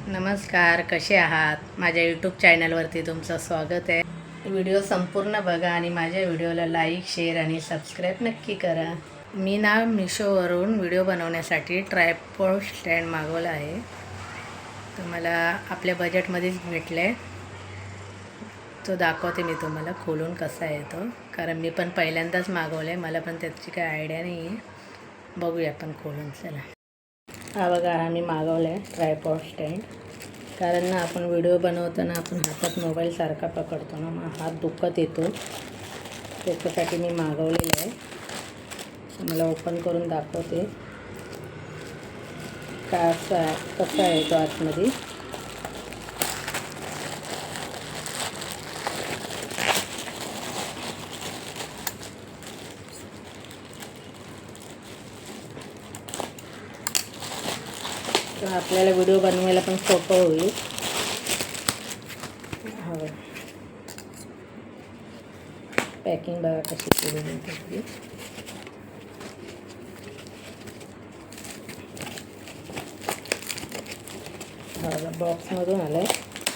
नमस्कार, कसे आहात? माझ्या यूट्यूब चॅनलवरती तुमचं स्वागत आहे. व्हिडिओ संपूर्ण बघा आणि माझ्या व्हिडिओला लाईक, शेअर आणि सबस्क्राईब नक्की करा. मी ना मिशोवरून व्हिडिओ बनवण्यासाठी ट्रायपॉड स्टँड मागवला आहे. तर मला आपल्या बजेटमध्येच भेटलं आहे. तो दाखवते मी तुम्हाला खोलून कसा आहे तो, कारण मी पण पहिल्यांदाच मागवलं आहे. मला पण त्याची काही आयडिया नाही आहे. बघूया आपण खोलून. चला, हा बघा, हा मी मागवला आहे ट्रायपॉड स्टँड. कारण ना आपण व्हिडिओ बनवताना आपण हातात मोबाईल सारखा पकडतो ना, मग हात दुखत येतो. त्याच्यासाठी मी मागवलेलं आहे. मला ओपन करून दाखवते कसा आहे तो आतमध्ये. तर आपल्याला व्हिडिओ बनवायला पण सोपं होईल. हवं पॅकिंग बघा कशी केलेली त्याची. बघा, बॉक्समधून आलं आहे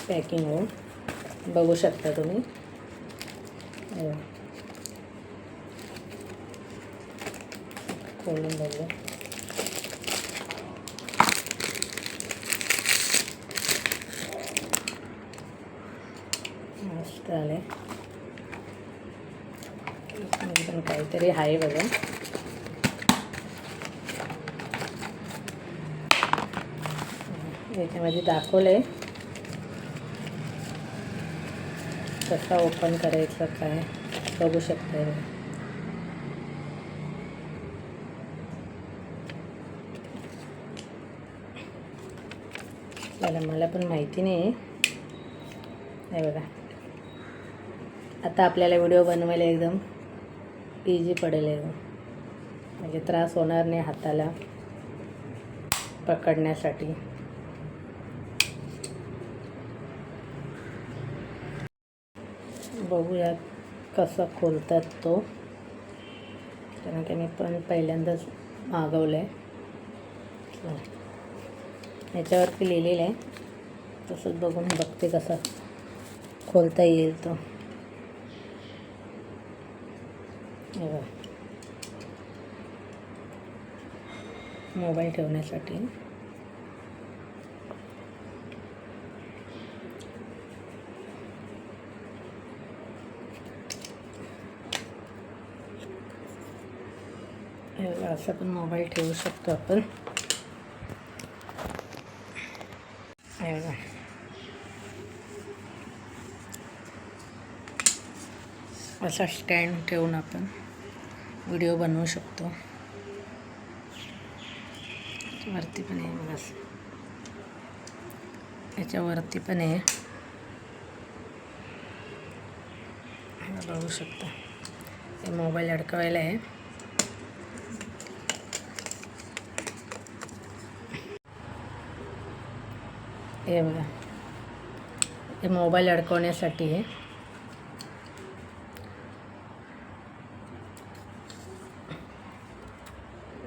पॅकिंग होऊन, बघू शकता तुम्ही. खोलून बघूया. मस्त आलं आहे. पण काहीतरी आहे बघा. याच्यामध्ये दाखवलं आहे कसा ओपन करायचं काय, बघू शकता. मला पण माहिती नाही आहे बघा. आता आपल्याला व्हिडिओ बनवायला एकदम इझी पडेल एकदम, म्हणजे त्रास होणार नाही हाताला पकडण्यासाठी. बघूया कसं खोलतात तो, कारण की मी पण पहिल्यांदाच मागवलं आहे. याच्यावरती लिहिलेलं आहे, तसंच बघून बघते कसं खोलता येईल तो. मोबाईल ठेवण्यासाठी. असं पण मोबाईल ठेवू शकतो आपण. असा स्टँड ठेवून आपण व्हिडिओ बनवू शकतो. वरती पण आहे बघा, याच्यावरती पण आहे, बघू शकता. हे मोबाईल अडकवायला आहे. हे बघा, हे मोबाईल अडकवण्यासाठी आहे.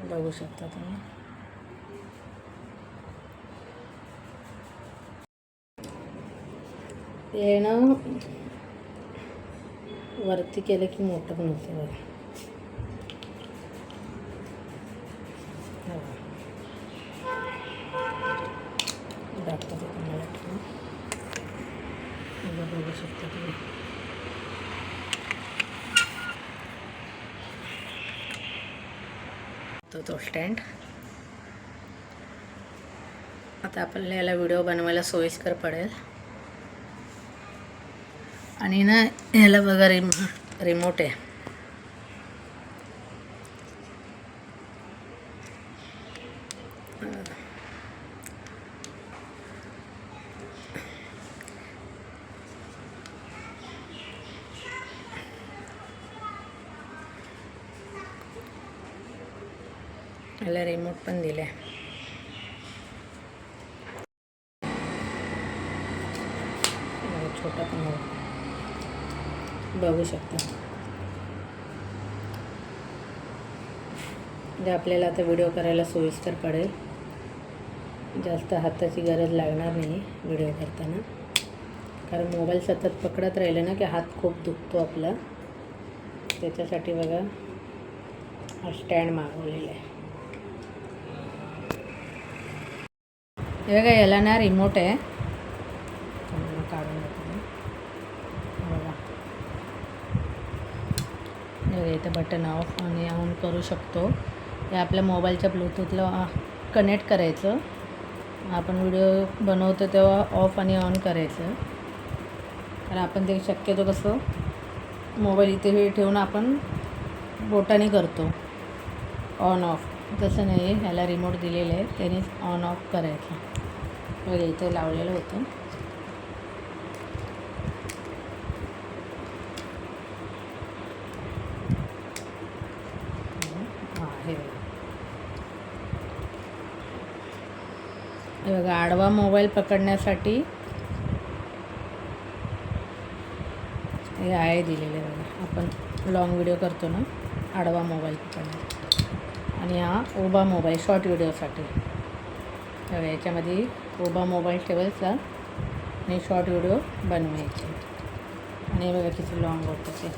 बघू शकता तुम्ही. हे ना वरती केलं की मोठं पण होतं बघा. दाखवतो तुम्हाला, बघू शकता तुम्ही. तो स्टँड आता आपल्याला याला व्हिडिओ बनवायला सोयीस्कर पडेल. आणि ना ह्याला बघा रिमोट आहे. याला रिमोट पण दिलं आहे. छोटा पण बघू शकता. म्हणजे आपल्याला आता व्हिडिओ करायला सोयीस्कर पडेल. जास्त हाताची गरज लागणार नाही व्हिडिओ करताना, कारण मोबाईल सतत पकडत राहिलं ना की हात खूप दुखतो आपला. त्याच्यासाठी बघा हा स्टँड मागवलेला आहे. हे बघा, याला ना रिमोट आहे. काढून बघा, इथं बटन ऑफ आणि ऑन करू शकतो. हे आपल्या मोबाईलच्या ब्लूटूथला कनेक्ट करायचं. आपण व्हिडिओ बनवतो तेव्हा ऑफ आणि ऑन करायचं, कारण आपण ते शक्यतो कसं मोबाईल इथे हे ठेवून आपण बोटाने करतो ऑन ऑफ. तसं नाही, ह्याला रिमोट दिलेलं आहे, त्यानेच ऑन ऑफ करायचं. वगैरे इथे लावलेलं होतं. हे बघा, आडवा मोबाईल पकडण्यासाठी हे आहे दिलेले बघा. आपण लॉंग व्हिडिओ करतो ना, आडवा मोबाईल पकडण्यासाठी. आणि हा उभा मोबाईल शॉर्ट व्हिडिओसाठी. याच्यामध्ये उभा मोबाईल ठेवायचा आणि शॉर्ट व्हिडिओ बनवायचे. आणि बघा किती लॉंग होतं ते.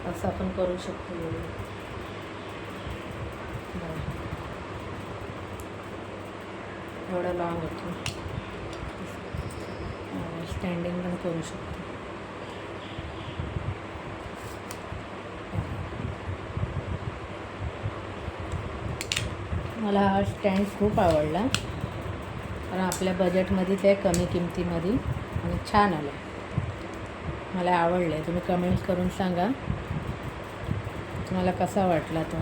असं आपण करू शकतो. एवढा लॉंग होतो. स्टँडिंग पण करू शकतो. मला हा स्टँड खूप आवडला, कारण आपल्या बजेटमध्येच आहे, कमी किमतीमध्ये, आणि छान आलं. मला आवडलं आहे. तुम्ही कमेंट्स करून सांगा तुम्हाला कसा वाटला तो.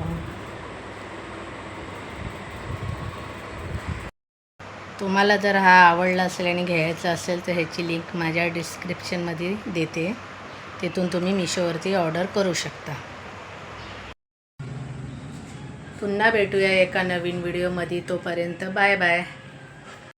तुम्हाला जर हा आवडला असेल आणि घ्यायचा असेल तर ह्याची लिंक माझ्या डिस्क्रिप्शनमध्ये देते, तिथून तुम्ही मिशोवरती ऑर्डर करू शकता. पुन्हा भेटूया एका नवीन व्हिडिओमध्ये. तोपर्यंत बाय बाय.